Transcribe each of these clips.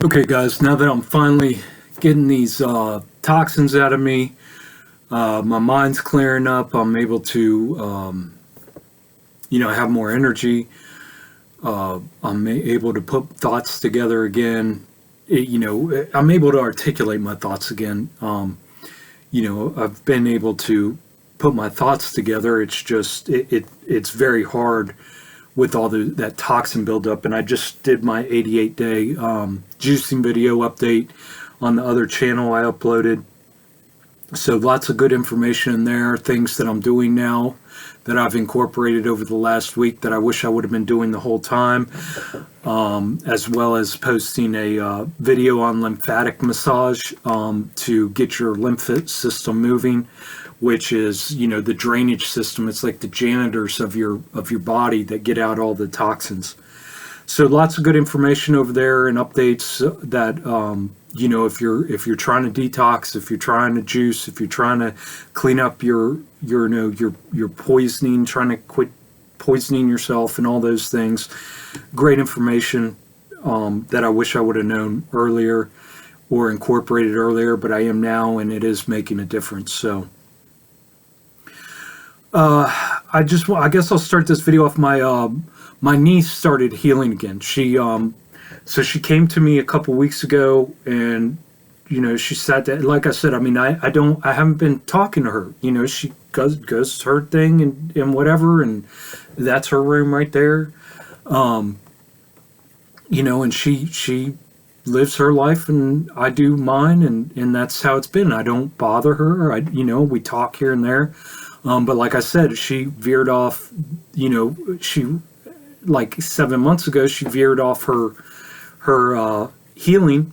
Okay, guys, now that I'm finally getting these toxins out of me, my mind's clearing up. I'm able to, have more energy. I'm able to put thoughts together again. I'm able to articulate my thoughts again. I've been able to put my thoughts together. It's just, it's very hard with all that toxin buildup. And I just did my 88-day juicing video update on the other channel I uploaded. So lots of good information in there, things that I'm doing now that I've incorporated over the last week that I wish I would have been doing the whole time, as well as posting a video on lymphatic massage to get your lymph system moving, which is, the drainage system. It's like the janitors of your body that get out all the toxins. So lots of good information over there and updates that, if you're trying to detox, if you're trying to juice, if you're trying to clean up your poisoning, trying to quit poisoning yourself and all those things, great information that I wish I would have known earlier or incorporated earlier, but I am now, and it is making a difference. So I guess I'll start this video off. My niece started healing again. So she came to me a couple weeks ago, and she sat there. Like I said, I haven't been talking to her. She goes her thing and whatever, and that's her room right there. And she lives her life, and I do mine, and that's how it's been. I don't bother her. We talk here and there. But like I said, she veered off, like 7 months ago, she veered off her healing,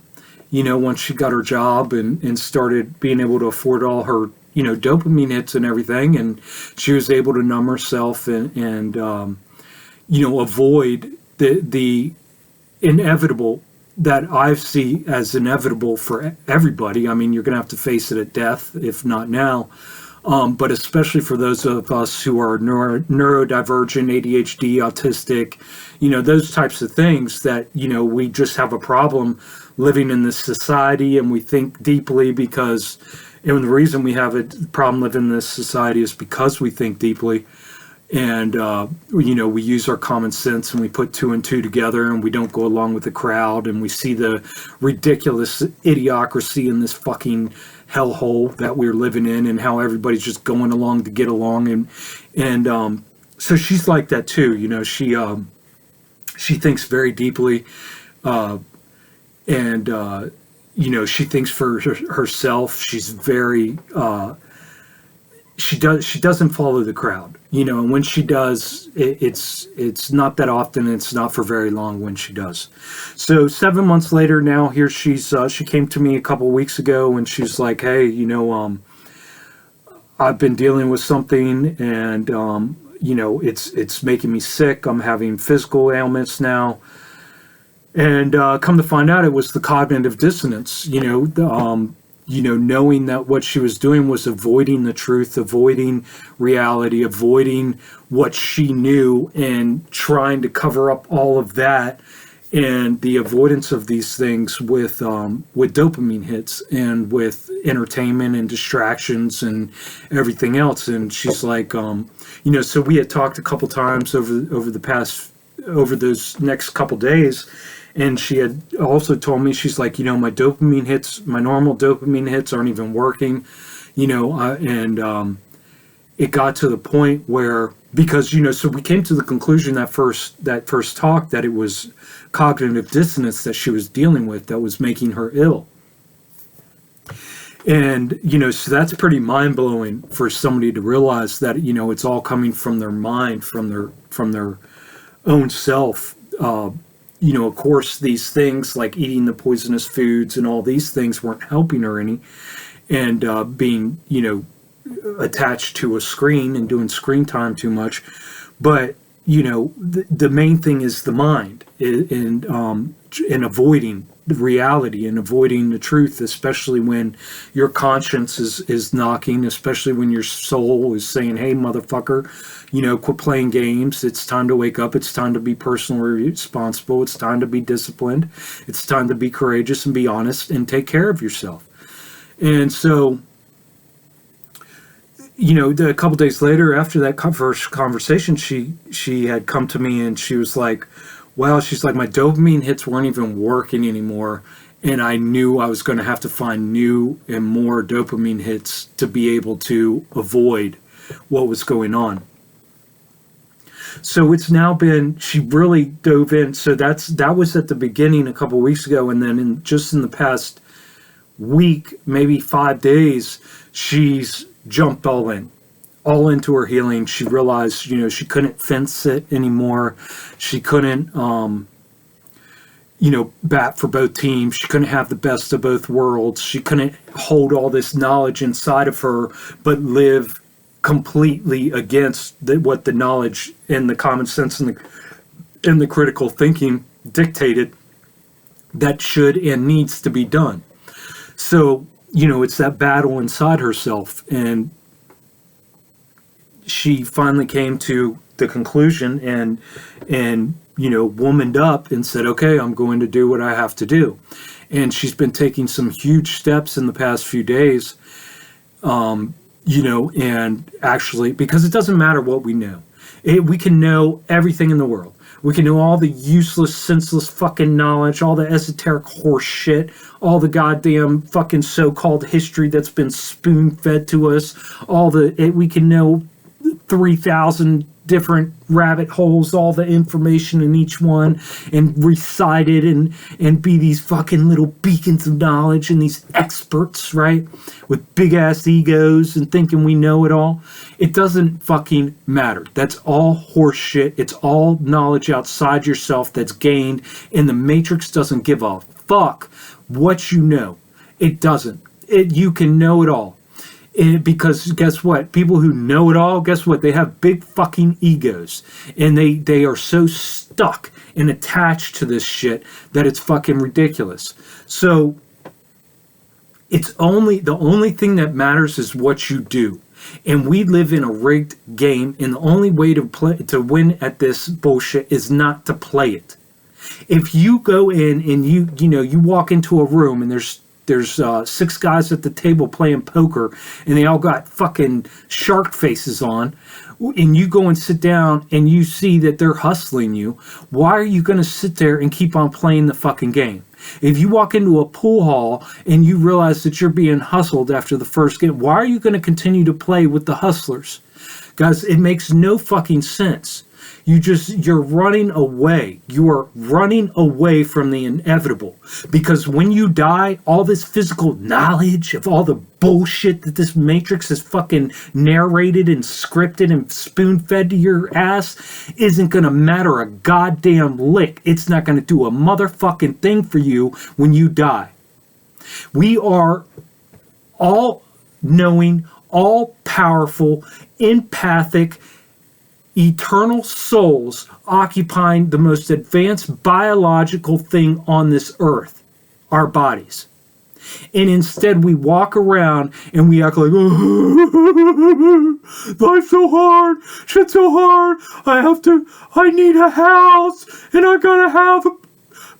once she got her job and started being able to afford all her, dopamine hits and everything. And she was able to numb herself and avoid the inevitable that I see as inevitable for everybody. You're going to have to face it at death, if not now. But especially for those of us who are neurodivergent, ADHD, autistic, those types of things that, we just have a problem living in this society, and we think deeply and the reason we have a problem living in this society is because we think deeply. And, we use our common sense, and we put two and two together, and we don't go along with the crowd, and we see the ridiculous idiocracy in this fucking hellhole that we're living in, and how everybody's just going along to get along. And so she's like that too. She thinks very deeply, and she thinks for herself. She's very, she doesn't follow the crowd, and when she does, it's not that often. It's not for very long when she does. So 7 months later now, here she came to me a couple weeks ago, and she's like, hey, I've been dealing with something, and it's making me sick. I'm having physical ailments now. And come to find out, it was the cognitive dissonance, knowing that what she was doing was avoiding the truth, avoiding reality, avoiding what she knew, and trying to cover up all of that, and the avoidance of these things with dopamine hits and with entertainment and distractions and everything else. And she's like, so we had talked a couple times over those next couple days. And she had also told me, she's like, my dopamine hits, my normal dopamine hits aren't even working, and it got to the point where, because, so we came to the conclusion that first talk that it was cognitive dissonance that she was dealing with that was making her ill. And, so that's pretty mind blowing for somebody to realize that, it's all coming from their mind, from their own self. Of course, these things like eating the poisonous foods and all these things weren't helping her any, and being, attached to a screen and doing screen time too much. But the main thing is the mind, and avoiding the reality and avoiding the truth, especially when your conscience is knocking, especially when your soul is saying, hey, motherfucker, quit playing games. It's time to wake up. It's time to be personally responsible. It's time to be disciplined. It's time to be courageous and be honest and take care of yourself. And so, a couple days later, after that first conversation, she had come to me and she was like, well, she's like, my dopamine hits weren't even working anymore. And I knew I was going to have to find new and more dopamine hits to be able to avoid what was going on. So it's now been, she really dove in. So that was at the beginning a couple of weeks ago. And then in the past week, maybe 5 days, she's jumped all into her healing. She realized, she couldn't fence it anymore. She couldn't, bat for both teams. She couldn't have the best of both worlds. She couldn't hold all this knowledge inside of her, but live completely against what the knowledge and the common sense and the critical thinking dictated that should and needs to be done. So, it's that battle inside herself. And she finally came to the conclusion and womaned up and said, okay, I'm going to do what I have to do. And she's been taking some huge steps in the past few days, and actually, because it doesn't matter what we know. We can know everything in the world. We can know all the useless, senseless fucking knowledge, all the esoteric horse shit, all the goddamn fucking so-called history that's been spoon-fed to us, we can know 3,000 different rabbit holes, all the information in each one, and recite it and be these fucking little beacons of knowledge and these experts, right? With big ass egos and thinking we know it all. It doesn't fucking matter. That's all horse shit. It's all knowledge outside yourself that's gained, and the Matrix doesn't give a fuck what you know. It doesn't. You can know it all. Because guess what? People who know it all, guess what? They have big fucking egos. And they are so stuck and attached to this shit that it's fucking ridiculous. So the only thing that matters is what you do. And we live in a rigged game, and the only way to win at this bullshit is not to play it. If you go in and you walk into a room and there's 6 guys at the table playing poker, and they all got fucking shark faces on, and you go and sit down and you see that they're hustling you, why are you going to sit there and keep on playing the fucking game? If you walk into a pool hall and you realize that you're being hustled after the first game, why are you going to continue to play with the hustlers? Guys, it makes no fucking sense. You're running away. You are running away from the inevitable. Because when you die, all this physical knowledge of all the bullshit that this Matrix has fucking narrated and scripted and spoon-fed to your ass isn't going to matter a goddamn lick. It's not going to do a motherfucking thing for you when you die. We are all-knowing, all-powerful, empathic, eternal souls occupying the most advanced biological thing on this earth, our bodies. And instead we walk around and we act like, oh, life's so hard, shit's so hard, I need a house, and I gotta have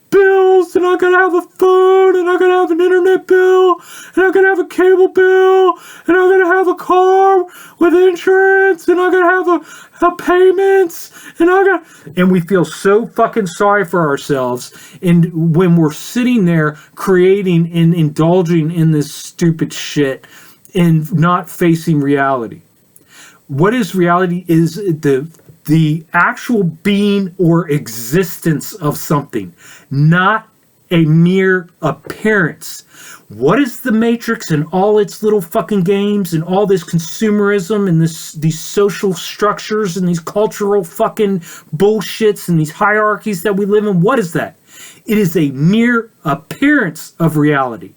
bills, and I gotta have a phone, and I gotta have an internet bill, and I gotta have a cable bill, and I gotta have a car with insurance, and I gotta have a payments, and we feel so fucking sorry for ourselves. And when we're sitting there creating and indulging in this stupid shit and not facing reality. What is reality? Is the actual being or existence of something, not a mere appearance. What is the Matrix and all its little fucking games and all this consumerism and these social structures and these cultural fucking bullshits and these hierarchies that we live in? What is that? It is a mere appearance of reality.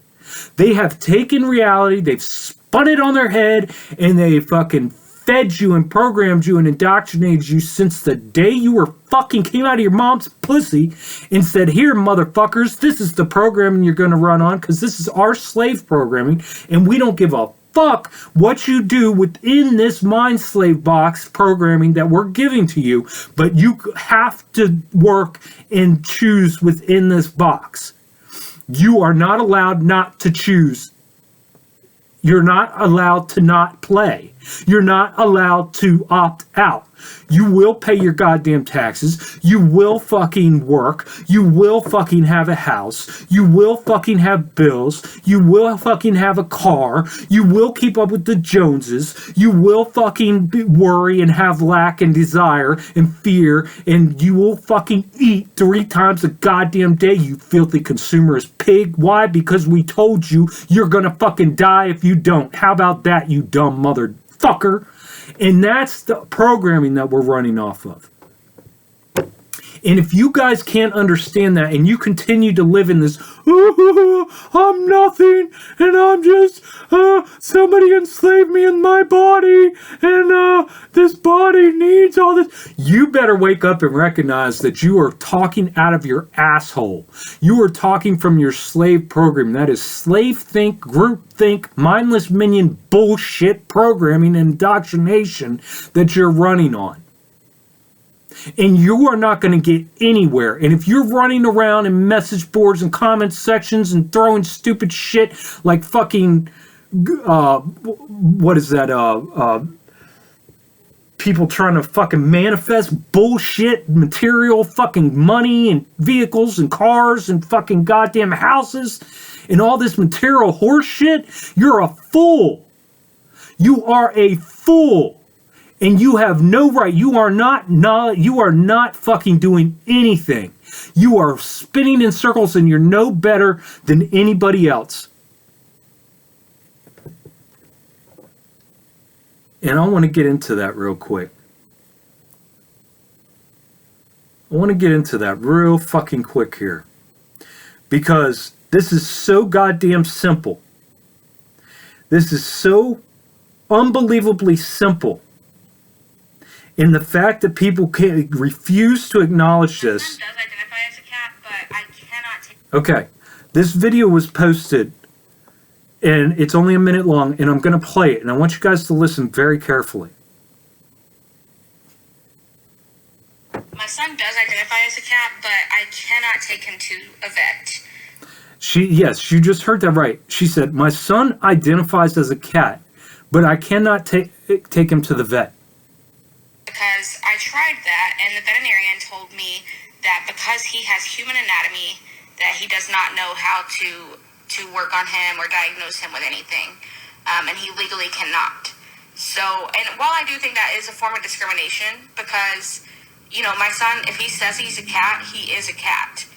They have taken reality, they've spun it on their head, and they fucking fed you and programmed you and indoctrinated you since the day you were fucking came out of your mom's pussy and said, here, motherfuckers, this is the programming you're going to run on because this is our slave programming and we don't give a fuck what you do within this mind slave box programming that we're giving to you, but you have to work and choose within this box. You are not allowed not to choose. You're not allowed to not play. You're not allowed to opt out. You will pay your goddamn taxes. You will fucking work. You will fucking have a house. You will fucking have bills. You will fucking have a car. You will keep up with the Joneses. You will fucking worry and have lack and desire and fear. And you will fucking eat 3 times a goddamn day, you filthy consumerist pig. Why? Because we told you you're gonna fucking die if you don't. How about that, you dumb motherfucker? And that's the programming that we're running off of. And if you guys can't understand that and you continue to live in this, I'm nothing and I'm just, somebody enslaved me in my body and this body needs all this. You better wake up and recognize that you are talking out of your asshole. You are talking from your slave program. That is slave think, group think, mindless minion bullshit programming and indoctrination that you're running on. And you are not going to get anywhere. And if you're running around in message boards and comment sections and throwing stupid shit like fucking, what is that, people trying to fucking manifest bullshit, material, fucking money and vehicles and cars and fucking goddamn houses and all this material horse shit, you're a fool. You are a fool. And you have no right. You are not fucking doing anything. You are spinning in circles and you're no better than anybody else. And I want to get into that real quick. I want to get into that real fucking quick here. Because this is so goddamn simple. This is so unbelievably simple. And the fact that people can't refuse to acknowledge this. My son does identify as a cat, but I cannot take. Okay, this video was posted, and it's only a minute long, and I'm going to play it, and I want you guys to listen very carefully. My son does identify as a cat, but I cannot take him to a vet. Yes, you just heard that right. She said, my son identifies as a cat, but I cannot take him to the vet. Because I tried that, and the veterinarian told me that because he has human anatomy, that he does not know how to work on him or diagnose him with anything, and he legally cannot. So, and while I do think that is a form of discrimination, because, you know, my son, if he says he's a cat, he is a cat,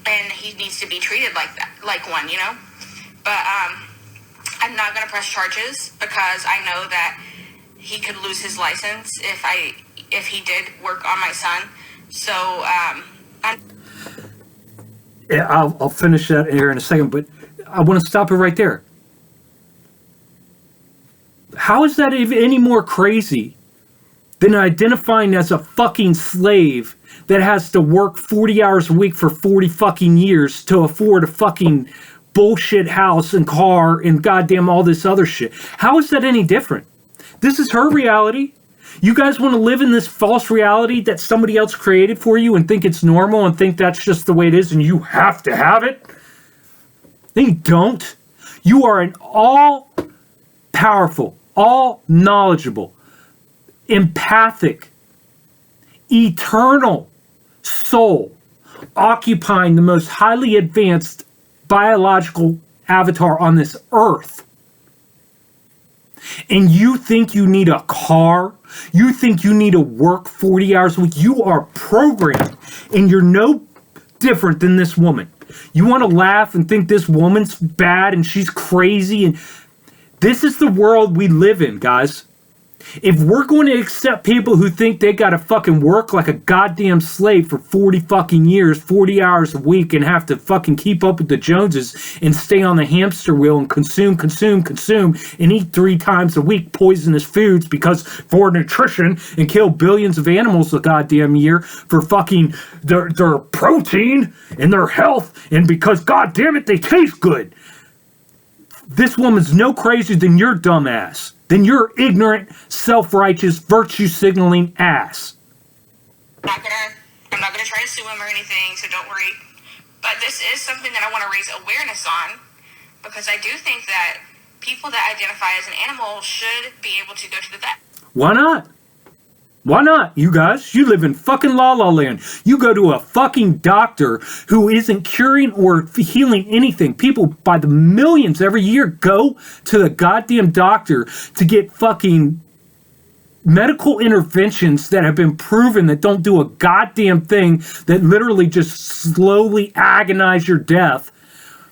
and he needs to be treated like that, like one, you know. But I'm not going to press charges because I know that he could lose his license if he did work on my son. So yeah, I'll finish that here in a second, but I want to stop it right there. How is that even any more crazy than identifying as a fucking slave that has to work 40 hours a week for 40 fucking years to afford a fucking bullshit house and car and goddamn all this other shit? How is that any different? This is her reality. You guys want to live in this false reality that somebody else created for you and think it's normal and think that's just the way it is and you have to have it? No, you don't. You are an all-powerful, all-knowledgeable, empathic, eternal soul occupying the most highly advanced biological avatar on this earth. And you think you need a car? You think you need to work 40 hours a week? You are programmed, and you're no different than this woman. You want to laugh and think this woman's bad and she's crazy, and this is the world we live in, guys. If we're going to accept people who think they got to fucking work like a goddamn slave for 40 fucking years, 40 hours a week, and have to fucking keep up with the Joneses and stay on the hamster wheel and consume, and eat 3 times a week poisonous foods because for nutrition and kill billions of animals a goddamn year for fucking their protein and their health and because goddamn it they taste good. This woman's no crazier than your dumb ass. Than your ignorant, self-righteous, virtue-signaling ass. I'm not gonna try to sue him or anything, so don't worry. But this is something that I want to raise awareness on because I do think that people that identify as an animal should be able to go to the vet. Why not? Why not, you guys? You live in fucking La La Land. You go to a fucking doctor who isn't curing or healing anything. People by the millions every year go to the goddamn doctor to get fucking medical interventions that have been proven that don't do a goddamn thing, that literally just slowly agonize your death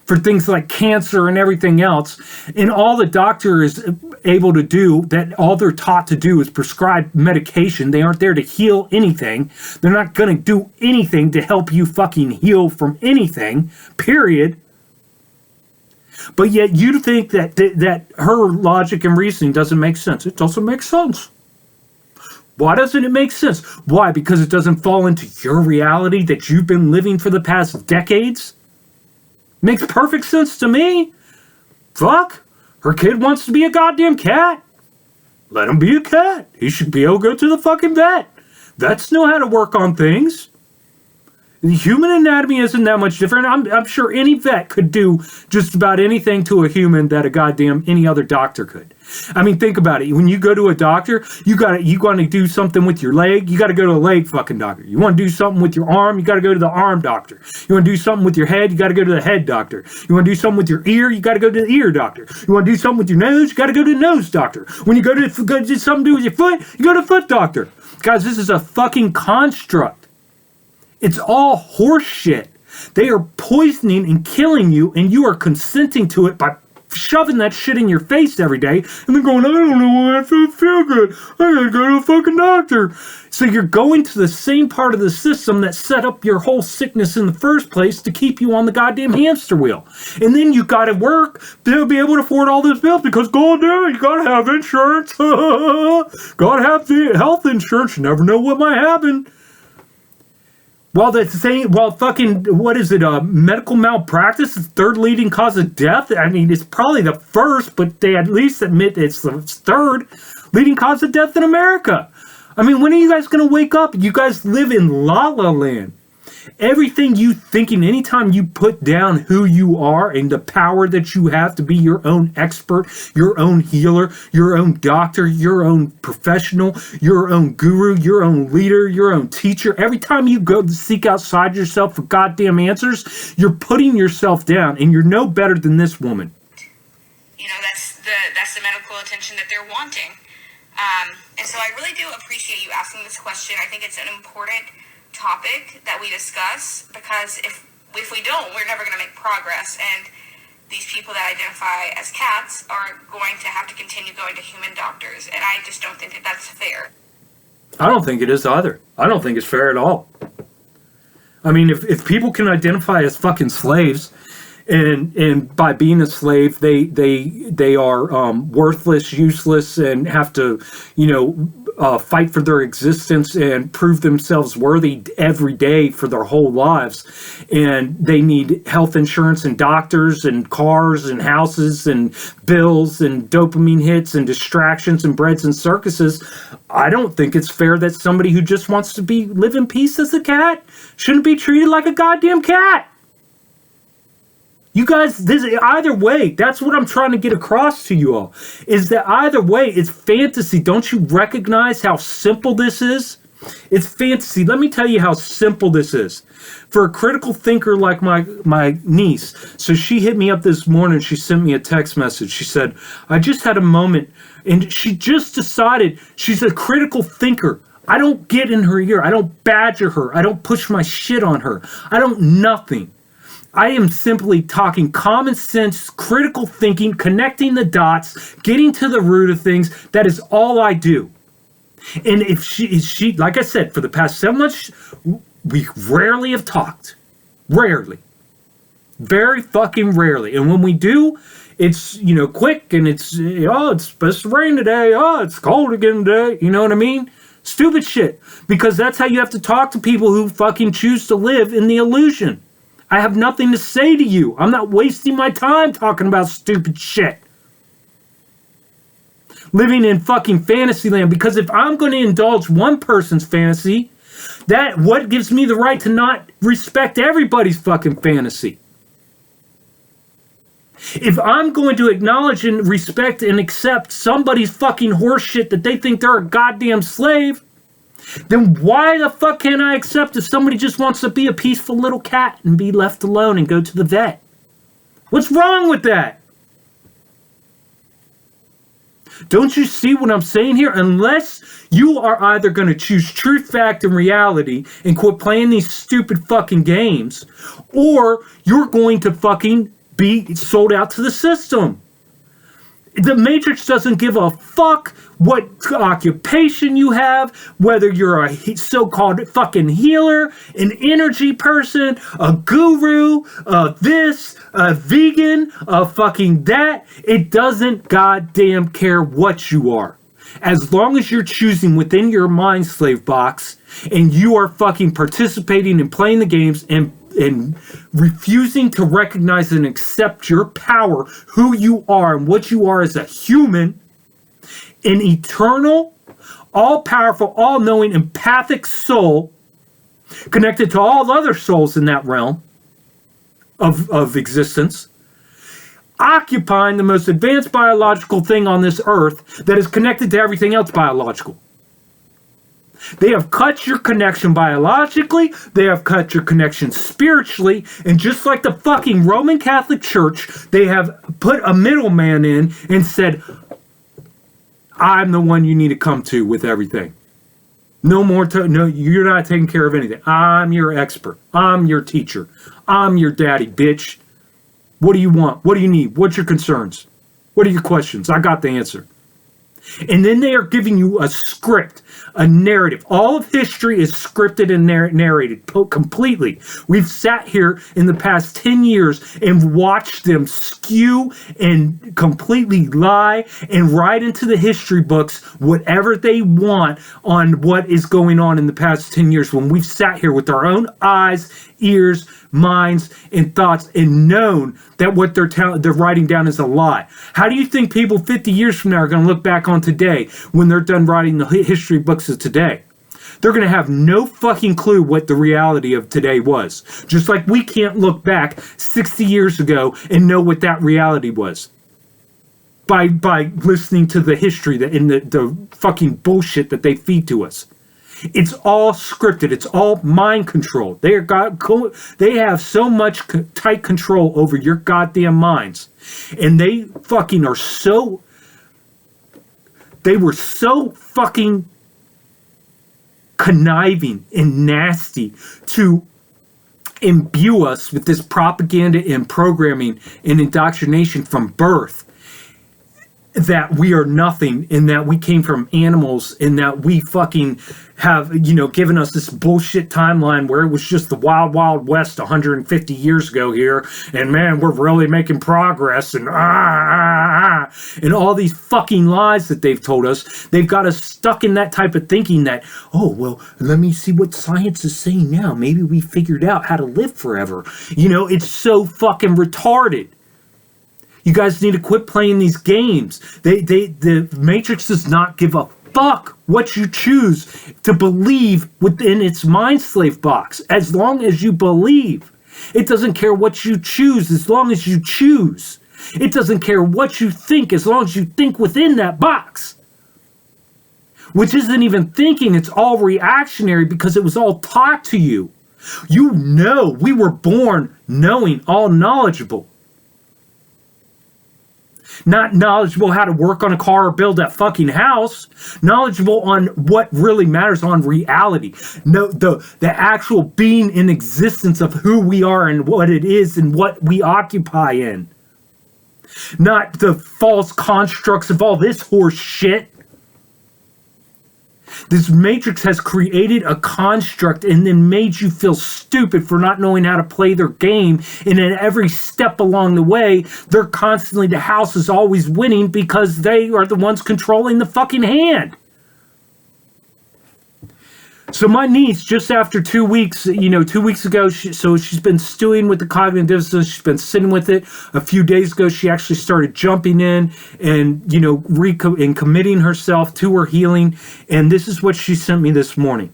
for things like cancer and everything else. And all the doctor is able to do, that all they're taught to do is prescribe medication. They aren't there to heal anything. They're not going to do anything to help you fucking heal from anything, period. But yet you think that her logic and reasoning doesn't make sense. It doesn't make sense. Why doesn't it make sense? Why? Because it doesn't fall into your reality that you've been living for the past decades? Makes perfect sense to me. Fuck. Her kid wants to be a goddamn cat. Let him be a cat. He should be able to go to the fucking vet. Vets know how to work on things. The human anatomy isn't that much different. I'm sure any vet could do just about anything to a human that a goddamn any other doctor could. I mean, think about it. When you go to a doctor, you want to do something with your leg, you got to go to a leg fucking doctor. You want to do something with your arm, you got to go to the arm doctor. You want to do something with your head, you got to go to the head doctor. You want to do something with your ear, you got to go to the ear doctor. You want to do something with your nose, you got to go to the nose doctor. When you go to something to do with your foot, you go to the foot doctor. Guys, this is a fucking construct. It's all horse shit. They are poisoning and killing you, and you are consenting to it by shoving that shit in your face every day, and then going, I don't know why I feel good. I gotta go to a fucking doctor. So you're going to the same part of the system that set up your whole sickness in the first place to keep you on the goddamn hamster wheel. And then you gotta work to be able to afford all those bills because goddamn, you gotta have insurance. Gotta have the health insurance. You never know what might happen. Well, fucking, what is it, medical malpractice is the third leading cause of death? I mean, it's probably the first, but they at least admit it's the third leading cause of death in America. I mean, when are you guys going to wake up? You guys live in La La Land. Everything you thinking, anytime you put down who you are and the power that you have to be your own expert, your own healer, your own doctor, your own professional, your own guru, your own leader, your own teacher, every time you go to seek outside yourself for goddamn answers, you're putting yourself down, and you're no better than this woman. You know, that's the medical attention that they're wanting. And so I really do appreciate you asking this question. I think it's an important topic that we discuss because if we don't, we're never going to make progress, and these people that identify as cats are going to have to continue going to human doctors, and I just don't think that that's fair. I don't think it is either. I don't think it's fair at all. I mean, if people can identify as fucking slaves, and by being a slave, they are worthless, useless, and have to, fight for their existence and prove themselves worthy every day for their whole lives. And they need health insurance and doctors and cars and houses and bills and dopamine hits and distractions and breads and circuses. I don't think it's fair that somebody who just wants to live in peace as a cat shouldn't be treated like a goddamn cat. You guys, either way, that's what I'm trying to get across to you all, is that either way, it's fantasy. Don't you recognize how simple this is? It's fantasy. Let me tell you how simple this is. For a critical thinker like my niece, so she hit me up this morning, she sent me a text message. She said, I just had a moment, and she just decided she's a critical thinker. I don't get in her ear. I don't badger her. I don't push my shit on her. I don't nothing. I am simply talking common sense, critical thinking, connecting the dots, getting to the root of things. That is all I do. And if she, like I said, for the past 7 months, we rarely have talked. Rarely. Very fucking rarely. And when we do, it's, quick, and it's, it's supposed to rain today. Oh, it's cold again today. You know what I mean? Stupid shit. Because that's how you have to talk to people who fucking choose to live in the illusion. I have nothing to say to you. I'm not wasting my time talking about stupid shit. Living in fucking fantasy land. Because if I'm going to indulge one person's fantasy, what gives me the right to not respect everybody's fucking fantasy? If I'm going to acknowledge and respect and accept somebody's fucking horseshit that they think they're a goddamn slave, then why the fuck can't I accept if somebody just wants to be a peaceful little cat and be left alone and go to the vet? What's wrong with that? Don't you see what I'm saying here? Unless you are either going to choose truth, fact, and reality and quit playing these stupid fucking games, or you're going to fucking be sold out to the system. The Matrix doesn't give a fuck what occupation you have, whether you're a so-called fucking healer, an energy person, a guru, a vegan, a fucking that. It doesn't goddamn care what you are. As long as you're choosing within your mind slave box and you are fucking participating and playing the games and refusing to recognize and accept your power, who you are and what you are as a human, an eternal, all-powerful, all-knowing, empathic soul connected to all other souls in that realm of existence, occupying the most advanced biological thing on this earth that is connected to everything else biological. They have cut your connection biologically, they have cut your connection spiritually, and just like the fucking Roman Catholic Church, they have put a middleman in and said, I'm the one you need to come to with everything. No more, no, you're not taking care of anything. I'm your expert. I'm your teacher. I'm your daddy, bitch. What do you want? What do you need? What's your concerns? What are your questions? I got the answer. And then they are giving you a script, a narrative. All of history is scripted and narrated completely. We've sat here in the past 10 years and watched them skew and completely lie and write into the history books whatever they want on what is going on in the past 10 years, when we've sat here with our own eyes, ears, minds, and thoughts and known that what they're writing down is a lie. How do you think people 50 years from now are going to look back on today when they're done writing the history books of today? They're going to have no fucking clue what the reality of today was. Just like we can't look back 60 years ago and know what that reality was. By listening to the history and the fucking bullshit that they feed to us. It's all scripted. It's all mind control. They have so much tight control over your goddamn minds. And they fucking are so... They were so fucking conniving and nasty to imbue us with this propaganda and programming and indoctrination from birth, that we are nothing, and that we came from animals, and that we fucking have, given us this bullshit timeline where it was just the wild, wild west 150 years ago here, and man, we're really making progress, and and all these fucking lies that they've told us. They've got us stuck in that type of thinking that, oh, well, let me see what science is saying now. Maybe we figured out how to live forever. It's so fucking retarded. You guys need to quit playing these games. The Matrix does not give a fuck what you choose to believe within its mind slave box. As long as you believe. It doesn't care what you choose as long as you choose. It doesn't care what you think as long as you think within that box. Which isn't even thinking, it's all reactionary because it was all taught to you. We were born knowing, all knowledgeable. Not knowledgeable how to work on a car or build that fucking house. Knowledgeable on what really matters, on reality. No, the actual being in existence of who we are and what it is and what we occupy in. Not the false constructs of all this horse shit. This matrix has created a construct and then made you feel stupid for not knowing how to play their game. And at every step along the way, they're constantly, the house is always winning because they are the ones controlling the fucking hand. So my niece, just after 2 weeks, 2 weeks ago, she's been stewing with the cognitive dissonance. She's been sitting with it. A few days ago, she actually started jumping in and, and committing herself to her healing. And this is what she sent me this morning.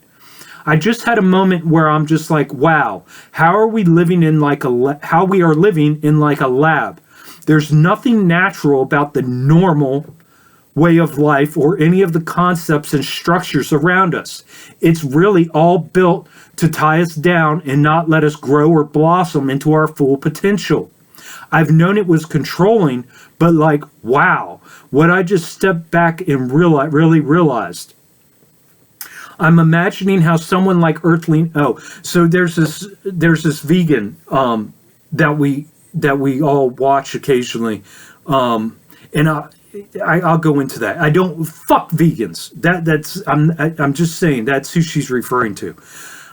I just had a moment where I'm just like, wow, how are we living in like how we are living in like a lab? There's nothing natural about the normal way of life or any of the concepts and structures around us. It's really all built to tie us down and not let us grow or blossom into our full potential. I've known it was controlling, but like, wow, what I just stepped back and really realized. I'm imagining how someone like Earthling, so there's this vegan that we all watch occasionally, and I'll go into that. I don't fuck vegans. I'm just saying that's who she's referring to.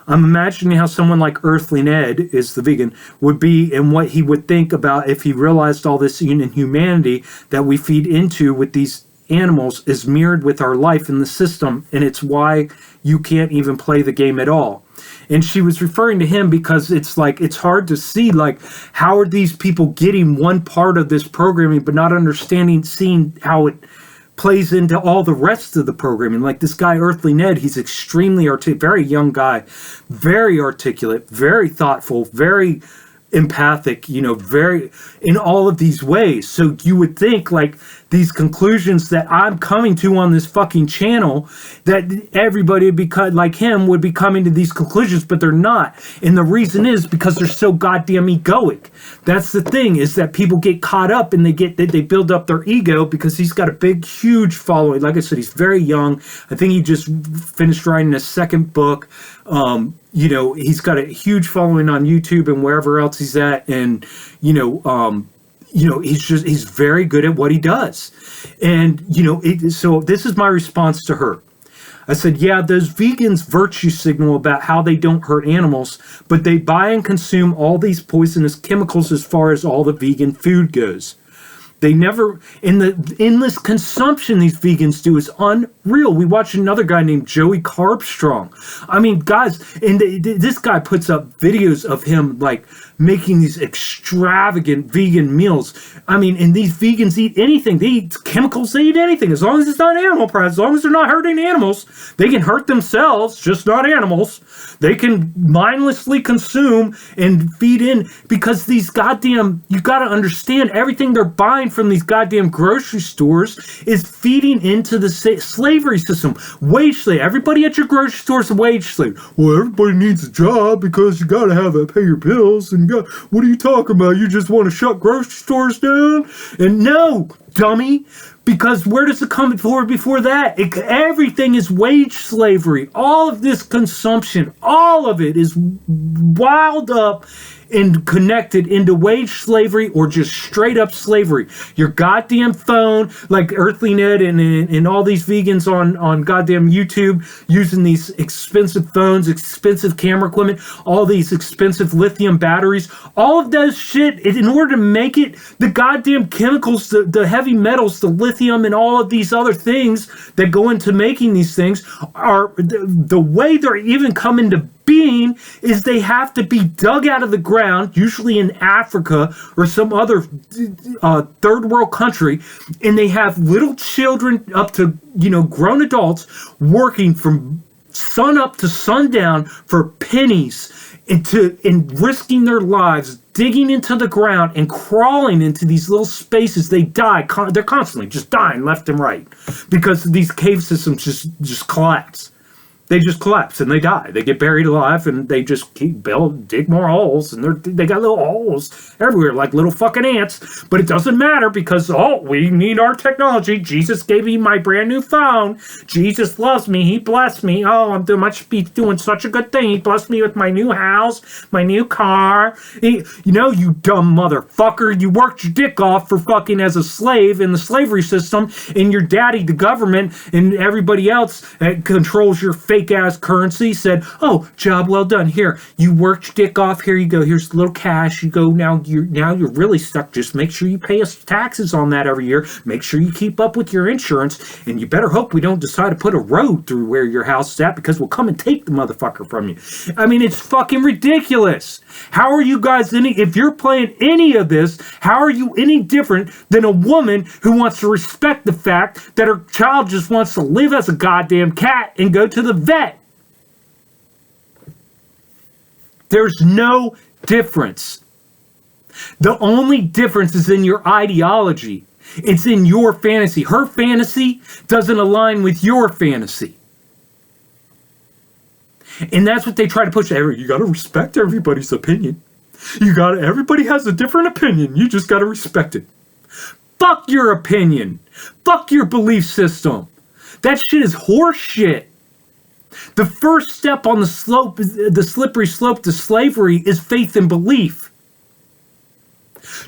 I'm imagining how someone like Earthling Ed is the vegan would be and what he would think about if he realized all this inhumanity that we feed into with these animals is mirrored with our life in the system, and it's why you can't even play the game at all. And she was referring to him because it's like, it's hard to see, like, how are these people getting one part of this programming but not seeing how it plays into all the rest of the programming. Like this guy, Earthling Ed, he's extremely very young guy, very articulate, very thoughtful, very empathic, very in all of these ways. So you would think like these conclusions that I'm coming to on this fucking channel, that everybody would be like him would be coming to these conclusions, but they're not. And the reason is because they're so goddamn egoic. That's the thing, is that people get caught up and they build up their ego because he's got a big, huge following. Like I said, he's very young. I think he just finished writing a second book. He's got a huge following on YouTube and wherever else he's at. And, he's very good at what he does. And, so this is my response to her. I said, yeah, those vegans virtue signal about how they don't hurt animals, but they buy and consume all these poisonous chemicals as far as all the vegan food goes. They never, in the endless consumption these vegans do is unreal. We watched another guy named Joey Carbstrong. I mean, guys, and this guy puts up videos of him like making these extravagant vegan meals. I mean, and these vegans eat anything. They eat chemicals, they eat anything. As long as it's not animal products, as long as they're not hurting animals, they can hurt themselves, just not animals. They can mindlessly consume and feed in, because these goddamn, you got to understand, everything they're buying from these goddamn grocery stores is feeding into the slavery system. Wage slave. Everybody at your grocery store is a wage slave. Well, everybody needs a job because you got to have pay your bills. And what are you talking about? You just want to shut grocery stores down? And no, dummy. Because where does it come before that? Everything is wage slavery. All of this consumption, all of it is wild up and connected into wage slavery or just straight up slavery. Your goddamn phone, like Earthling Ed and all these vegans on goddamn YouTube using these expensive phones, expensive camera equipment, all these expensive lithium batteries, all of that shit, in order to make it, the goddamn chemicals, the heavy metals, the lithium and all of these other things that go into making these things are, the way they're even coming to being is they have to be dug out of the ground, usually in Africa or some other third world country, and they have little children up to grown adults working from sun up to sundown for pennies and risking their lives, digging into the ground and crawling into these little spaces. They die. They're constantly just dying left and right because these cave systems just collapse. They just collapse and they die. They get buried alive and they just dig more holes, and they got little holes everywhere like little fucking ants. But it doesn't matter because, we need our technology. Jesus gave me my brand new phone. Jesus loves me. He blessed me. I'm doing such a good thing. He blessed me with my new house, my new car. You dumb motherfucker. You worked your dick off for fucking as a slave in the slavery system, and your daddy, the government, and everybody else controls your fake ass currency, said, job well done. Here, you worked your dick off. Here you go. Here's a little cash. You go now. You're really stuck. Just make sure you pay us taxes on that every year. Make sure you keep up with your insurance, and you better hope we don't decide to put a road through where your house is at, because we'll come and take the motherfucker from you. I mean, it's fucking ridiculous. How are you guys if you're playing any of this, how are you any different than a woman who wants to respect the fact that her child just wants to live as a goddamn cat and go to the vet? There's no difference. The only difference is in your ideology. It's in your fantasy. Her fantasy doesn't align with your fantasy. And that's what they try to push. You got to respect everybody's opinion. Everybody has a different opinion. You just got to respect it. Fuck your opinion. Fuck your belief system. That shit is horse shit. The first step on the slippery slope to slavery is faith and belief.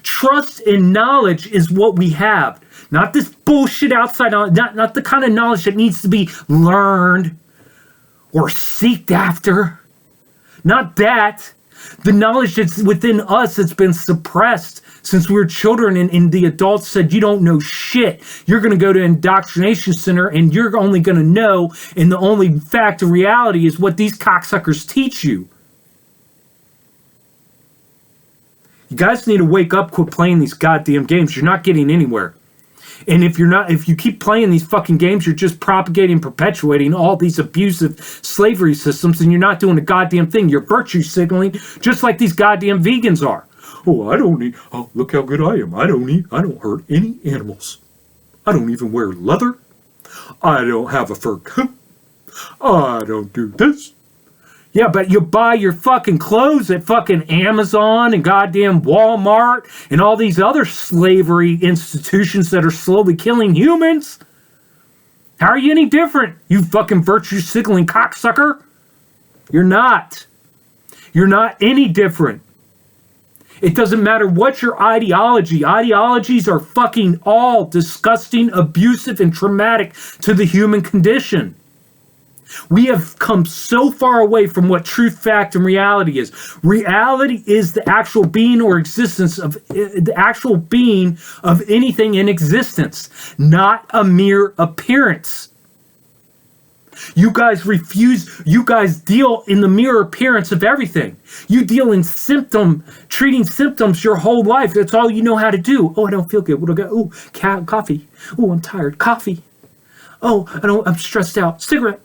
Trust and knowledge is what we have. Not this bullshit outside, not the kind of knowledge that needs to be learned or seeked after. Not that. The knowledge that's within us that's been suppressed since we were children, and the adults said, you don't know shit. You're going to go to an indoctrination center and you're only going to know, and the only fact of reality is what these cocksuckers teach you. You guys need to wake up, quit playing these goddamn games. You're not getting anywhere. And if you keep playing these fucking games, you're just propagating, perpetuating all these abusive slavery systems, and you're not doing a goddamn thing. You're virtue signaling just like these goddamn vegans are. I don't eat. Look how good I am. I don't hurt any animals. I don't even wear leather. I don't have a fur coat. I don't do this. Yeah, but you buy your fucking clothes at fucking Amazon and goddamn Walmart and all these other slavery institutions that are slowly killing humans. How are you any different, you fucking virtue signaling cocksucker? You're not. You're not any different. It doesn't matter what your ideology. Ideologies are fucking all disgusting, abusive, and traumatic to the human condition. We have come so far away from what truth, fact, and reality is. Reality is the actual being or existence of the actual being of anything in existence, not a mere appearance. You guys deal in the mere appearance of everything. You deal in treating symptoms your whole life. That's all you know how to do. I don't feel good. What do I got? Coffee. I'm tired. Coffee. I'm stressed out. Cigarette.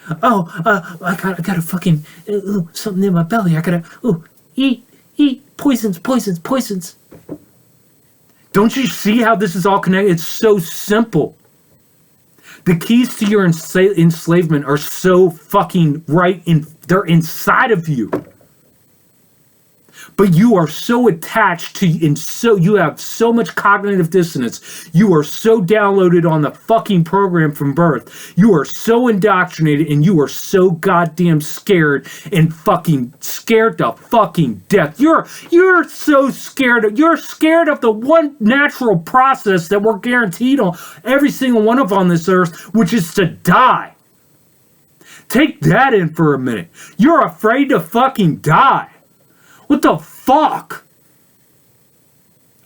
I gotta fucking, something in my belly. I gotta, eat, poisons. Don't you see how this is all connected? It's so simple. The keys to your enslavement are so fucking they're inside of you. But you are so attached to, you have so much cognitive dissonance. You are so downloaded on the fucking program from birth. You are so indoctrinated, and you are so goddamn scared and fucking scared to fucking death. You're so scared. You're scared of the one natural process that we're guaranteed on every single one of on this earth, which is to die. Take that in for a minute. You're afraid to fucking die. What the fuck?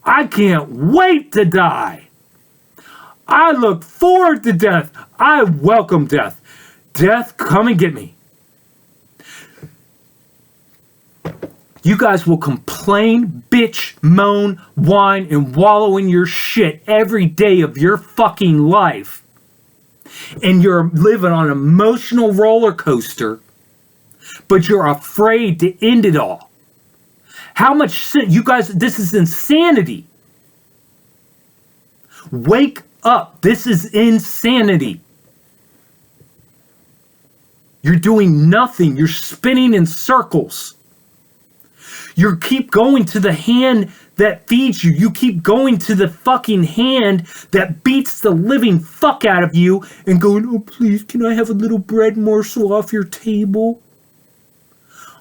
I can't wait to die. I look forward to death. I welcome death. Death, come and get me. You guys will complain, bitch, moan, whine, and wallow in your shit every day of your fucking life. And you're living on an emotional roller coaster, but you're afraid to end it all. How much you guys, this is insanity. Wake up. This is insanity. You're doing nothing. You're spinning in circles. You keep going to the hand that feeds you. You keep going to the fucking hand that beats the living fuck out of you and going, oh, please, can I have a little bread morsel off your table?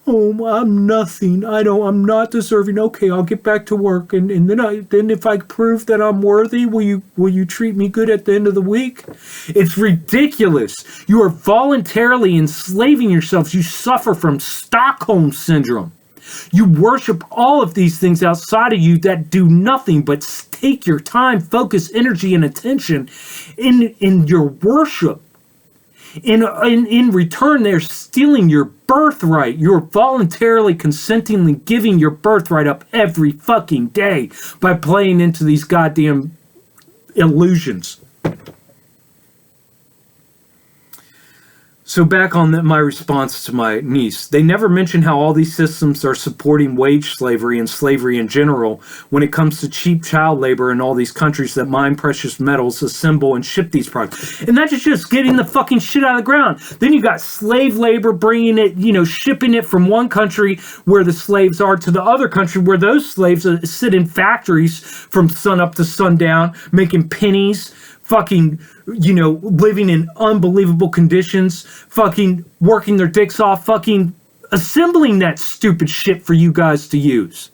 Oh, I'm nothing. I'm not deserving. Okay, I'll get back to work. And then if I prove that I'm worthy, will you treat me good at the end of the week? It's ridiculous. You are voluntarily enslaving yourselves. You suffer from Stockholm Syndrome. You worship all of these things outside of you that do nothing but take your time, focus, energy, and attention in your worship. In return, they're stealing your birthright. You're voluntarily, consentingly giving your birthright up every fucking day by playing into these goddamn illusions. So back on my response to my niece, they never mention how all these systems are supporting wage slavery and slavery in general when it comes to cheap child labor in all these countries that mine precious metals, assemble, and ship these products. And that's just getting the fucking shit out of the ground. Then you got slave labor bringing it, shipping it from one country where the slaves are to the other country where those slaves sit in factories from sun up to sundown, making pennies, fucking, living in unbelievable conditions, fucking working their dicks off, fucking assembling that stupid shit for you guys to use.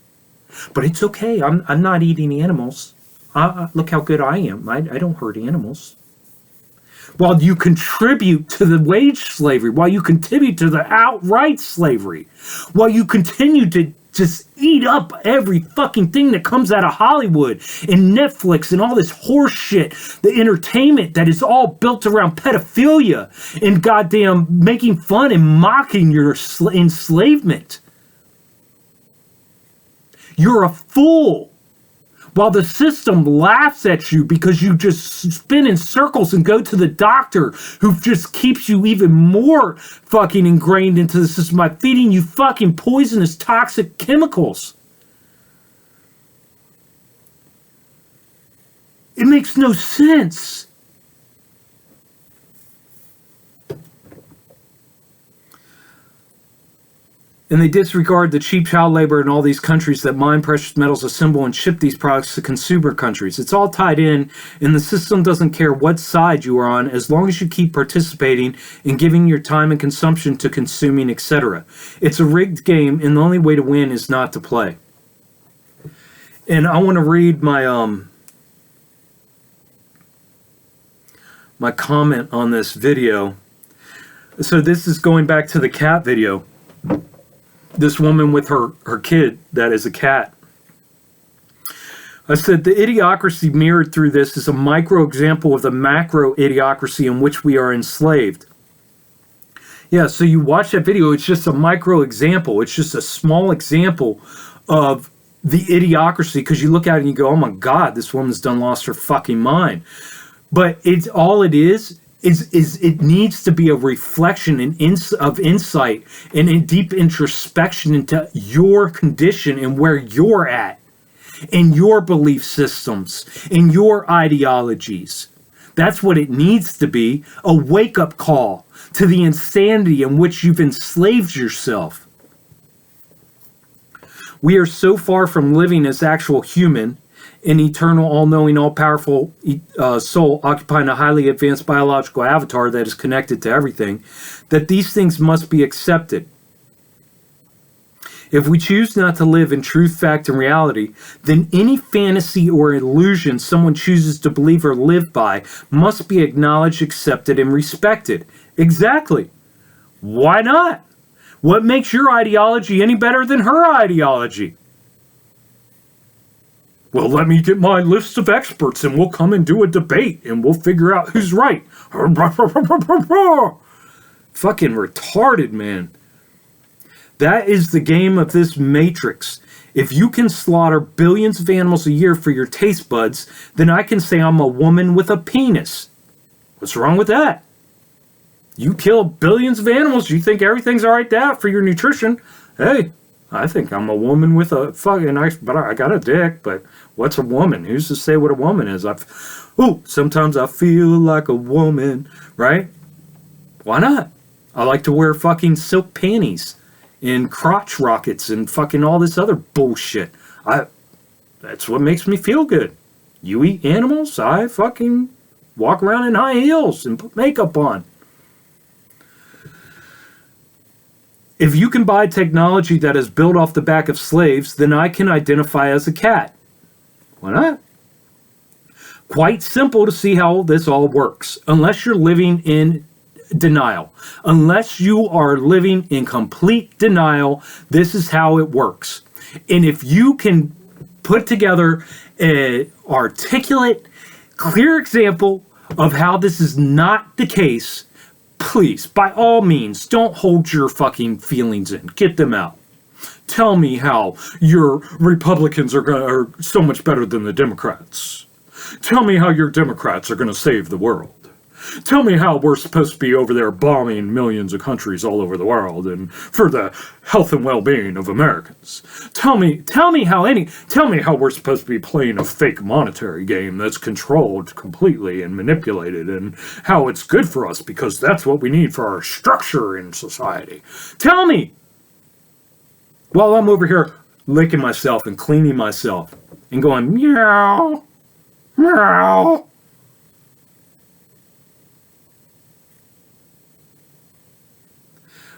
But it's okay. I'm not eating animals. Look how good I am. I don't hurt animals. While you contribute to the wage slavery, while you contribute to the outright slavery, while you continue to just eat up every fucking thing that comes out of Hollywood and Netflix and all this horse shit, the entertainment that is all built around pedophilia and goddamn making fun and mocking your enslavement. You're a fool. While the system laughs at you because you just spin in circles and go to the doctor who just keeps you even more fucking ingrained into the system by feeding you fucking poisonous, toxic chemicals. It makes no sense. And they disregard the cheap child labor in all these countries that mine precious metals, assemble, and ship these products to consumer countries. It's all tied in, and the system doesn't care what side you are on as long as you keep participating and giving your time and consumption to consuming, etc. It's a rigged game, and the only way to win is not to play. And I want to read my my comment on this video. So this is going back to the cat video. This woman with her kid that is a cat. I said the idiocracy mirrored through this is a micro example of the macro idiocracy in which we are enslaved. Yeah, so you watch that video, it's just a micro example. It's just a small example of the idiocracy because you look at it and you go, oh my God, this woman's done lost her fucking mind. But it's all it is it needs to be a reflection of insight and in deep introspection into your condition and where you're at, in your belief systems, in your ideologies. That's what it needs to be, a wake-up call to the insanity in which you've enslaved yourself. We are so far from living as actual human, an eternal, all-knowing, all-powerful soul occupying a highly advanced biological avatar that is connected to everything, that these things must be accepted. If we choose not to live in truth, fact, and reality, then any fantasy or illusion someone chooses to believe or live by must be acknowledged, accepted, and respected. Exactly. Why not? What makes your ideology any better than her ideology? Well, let me get my list of experts and we'll come and do a debate and we'll figure out who's right. Fucking retarded, man. That is the game of this matrix. If you can slaughter billions of animals a year for your taste buds, then I can say I'm a woman with a penis. What's wrong with that? You kill billions of animals, you think everything's all right that for your nutrition. Hey, I think I'm a woman with a fucking nice, but I got a dick, but what's a woman? Who's to say what a woman is? Sometimes I feel like a woman, right? Why not? I like to wear fucking silk panties and crotch rockets and fucking all this other bullshit. That's what makes me feel good. You eat animals, I fucking walk around in high heels and put makeup on. If you can buy technology that is built off the back of slaves, then I can identify as a cat. Why not? Quite simple to see how this all works, unless you're living in denial. Unless you are living in complete denial, this is how it works. And if you can put together an articulate, clear example of how this is not the case, please, by all means, don't hold your fucking feelings in. Get them out. Tell me how your Republicans are so much better than the Democrats. Tell me how your Democrats are going to save the world. Tell me how we're supposed to be over there bombing millions of countries all over the world and for the health and well-being of Americans. Tell me how we're supposed to be playing a fake monetary game that's controlled completely and manipulated, and how it's good for us because that's what we need for our structure in society. Tell me, while I'm over here licking myself and cleaning myself and going meow, meow.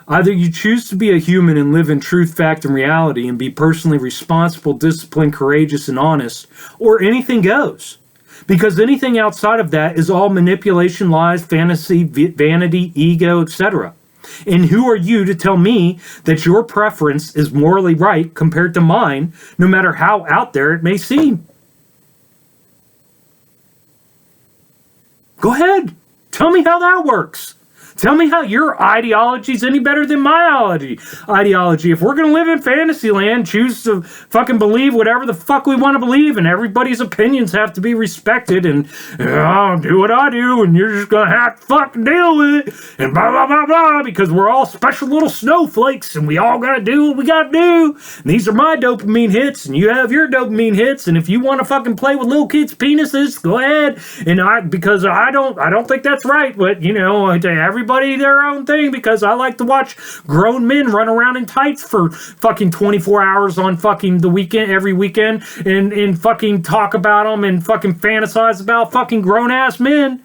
Either you choose to be a human and live in truth, fact, and reality and be personally responsible, disciplined, courageous, and honest, or anything goes. Because anything outside of that is all manipulation, lies, fantasy, vanity, ego, etc. And who are you to tell me that your preference is morally right compared to mine, no matter how out there it may seem? Go ahead. Tell me how that works. Tell me how your ideology is any better than my ideology. If we're going to live in fantasy land, choose to fucking believe whatever the fuck we want to believe, and everybody's opinions have to be respected, and I'll do what I do, and you're just going to have to fucking deal with it, and blah, blah, blah, blah, because we're all special little snowflakes, and we all got to do what we got to do. And these are my dopamine hits, and you have your dopamine hits, and if you want to fucking play with little kids' penises, go ahead. And because I don't think that's right, but, you know, everybody their own thing, because I like to watch grown men run around in tights for fucking 24 hours on fucking the weekend, every weekend, and fucking talk about them and fucking fantasize about fucking grown-ass men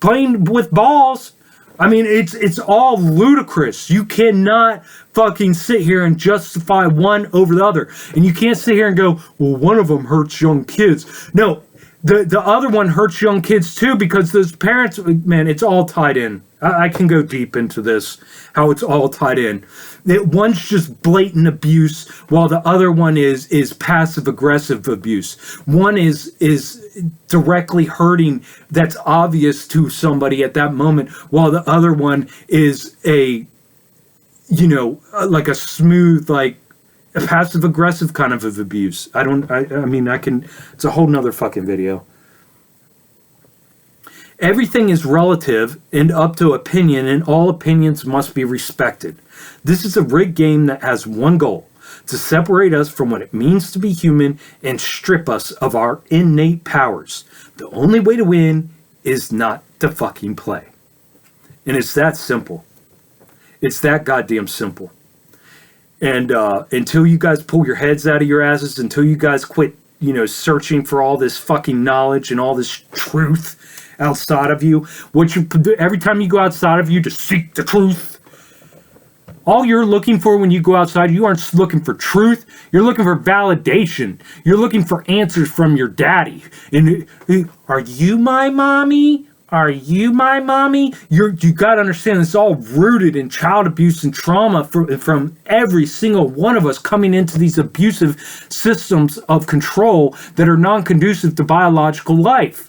playing with balls. I mean, it's all ludicrous. You cannot fucking sit here and justify one over the other. And you can't sit here and go, well, one of them hurts young kids. No, the other one hurts young kids too, because those parents, man, it's all tied in. I can go deep into this, how it's all tied in. One's just blatant abuse, while the other one is passive-aggressive abuse. One is directly hurting, that's obvious to somebody at that moment, while the other one is like a smooth, like a passive-aggressive kind of abuse. It's a whole nother fucking video. Everything is relative and up to opinion, and all opinions must be respected. This is a rigged game that has one goal: to separate us from what it means to be human and strip us of our innate powers. The only way to win is not to fucking play. And it's that simple. It's that goddamn simple. And until you guys pull your heads out of your asses, until you guys quit, searching for all this fucking knowledge and all this truth outside of you, every time you go outside of you to seek the truth, all you're looking for when you go outside, you aren't looking for truth. You're looking for validation. You're looking for answers from your daddy. And are you my mommy? Are you my mommy? You got to understand, it's all rooted in child abuse and trauma from every single one of us coming into these abusive systems of control that are non-conducive to biological life.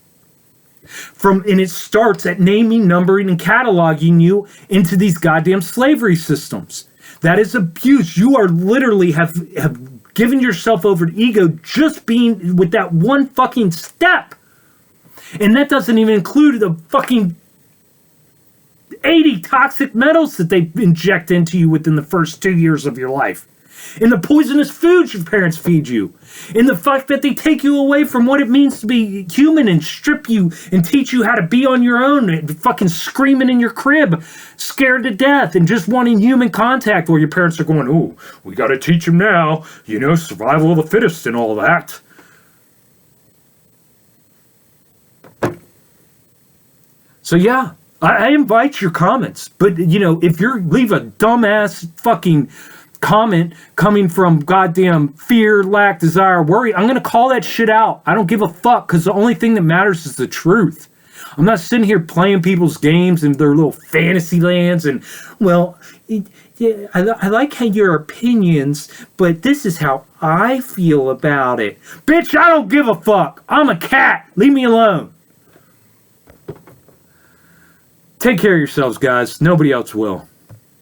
And it starts at naming, numbering, and cataloging you into these goddamn slavery systems. That is abuse. You are literally have given yourself over to ego just being with that one fucking step. And that doesn't even include the fucking 80 toxic metals that they inject into you within the first 2 years of your life. in the poisonous foods your parents feed you, in the fact that they take you away from what it means to be human and strip you and teach you how to be on your own, and fucking screaming in your crib, scared to death and just wanting human contact, where your parents are going, oh, we got to teach them now, survival of the fittest and all that. So yeah, I invite your comments, but if you leave a dumbass fucking comment coming from goddamn fear, lack, desire, worry, I'm gonna call that shit out. I don't give a fuck, because the only thing that matters is the truth. I'm not sitting here playing people's games and their little fantasy lands and, well, yeah, I like how your opinions, but this is how I feel about it. Bitch, I don't give a fuck. I'm a cat. Leave me alone. Take care of yourselves, guys. Nobody else will.